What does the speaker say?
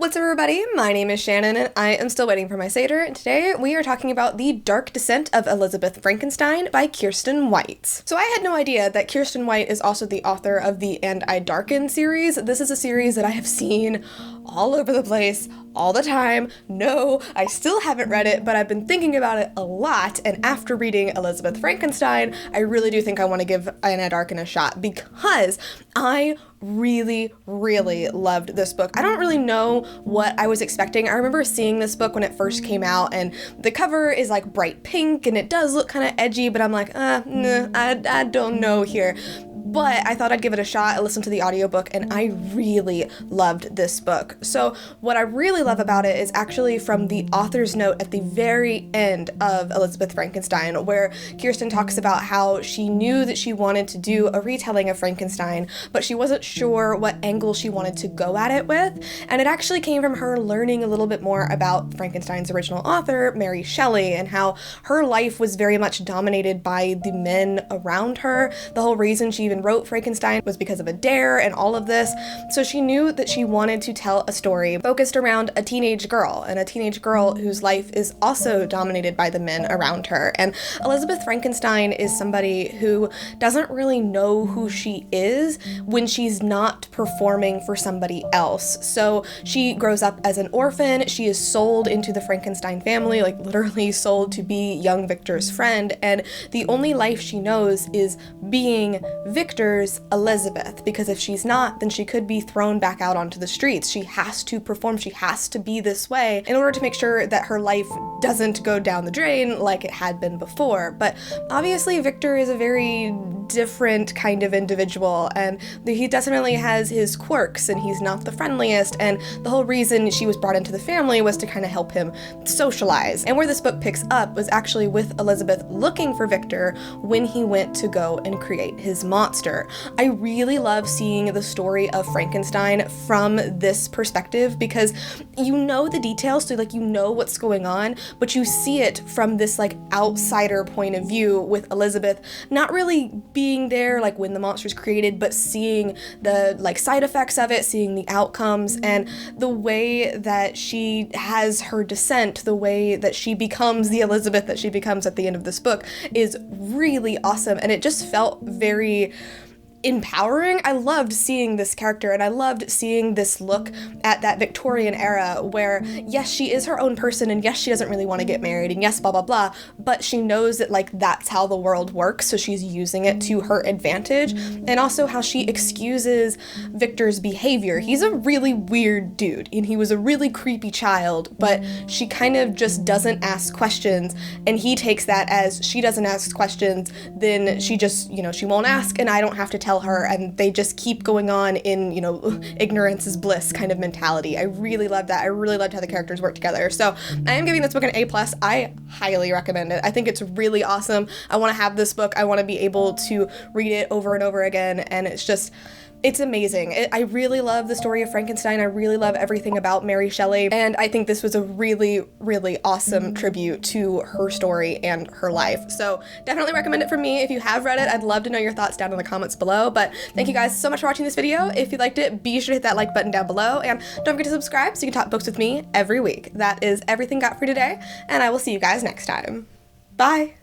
What's up, everybody? My name is Shannon and I am still waiting for my Satyr, and today we are talking about The Dark Descent of Elizabeth Frankenstein by Kiersten White. So I had no idea that Kiersten White is also the author of the And I Darken series. This is a series that I have seen all over the place, all the time. No, I still haven't read it, but I've been thinking about it a lot, and after reading Elizabeth Frankenstein, I really do think I want to give And I Darken a shot because I really loved this book. I don't really know what I was expecting. I remember seeing this book when it first came out, and the cover is like bright pink, and it does look kind of edgy, but I'm like, nah, I don't know here. But I thought I'd give it a shot. I listened to the audiobook and I really loved this book. So what I really love about it is actually from the author's note at the very end of Elizabeth Frankenstein, where Kiersten talks about how she knew that she wanted to do a retelling of Frankenstein, but she wasn't sure what angle she wanted to go at it with. And it actually came from her learning a little bit more about Frankenstein's original author, Mary Shelley, and how her life was very much dominated by the men around her. The whole reason she even wrote Frankenstein was because of a dare and all of this. So she knew that she wanted to tell a story focused around a teenage girl, and a teenage girl whose life is also dominated by the men around her. And Elizabeth Frankenstein is somebody who doesn't really know who she is when she's not performing for somebody else. So she grows up as an orphan. She is sold into the Frankenstein family, like literally sold to be young Victor's friend. And the only life she knows is being Victor's Elizabeth, because if she's not, then she could be thrown back out onto the streets. She has to perform, she has to be this way in order to make sure that her life doesn't go down the drain like it had been before. But obviously Victor is a very different kind of individual, and he definitely has his quirks, and he's not the friendliest, and the whole reason she was brought into the family was to kind of help him socialize. And where this book picks up was actually with Elizabeth looking for Victor when he went to go and create his monster. I really love seeing the story of Frankenstein from this perspective, because you know the details, so like you know what's going on, but you see it from this like outsider point of view, with Elizabeth not really being there like when the monster's created, but seeing the like side effects of it, seeing the outcomes, and the way that she has her descent, the way that she becomes the Elizabeth that she becomes at the end of this book is really awesome. And it just felt very empowering. I loved seeing this character, and I loved seeing this look at that Victorian era where, yes, she is her own person, and yes, she doesn't really want to get married, and yes, blah, blah, blah, but she knows that like that's how the world works, so she's using it to her advantage. And also how she excuses Victor's behavior. He's a really weird dude, and he was a really creepy child, but she kind of just doesn't ask questions, and he takes that as she doesn't ask questions, then she just, she won't ask, and I don't have to tell her, and they just keep going on in, ignorance is bliss kind of mentality. I really loved that. I really loved how the characters work together. So I am giving this book an A+. I highly recommend it. I think it's really awesome. I want to have this book. I want to be able to read it over and over again, and it's amazing. I really love the story of Frankenstein. I really love everything about Mary Shelley, and I think this was a really awesome tribute to her story and her life. So definitely recommend it from me. If you have read it, I'd love to know your thoughts down in the comments below. But thank you guys so much for watching this video. If you liked it, be sure to hit that like button down below, and don't forget to subscribe so you can talk books with me every week. That is everything got for today, and I will see you guys next time. Bye!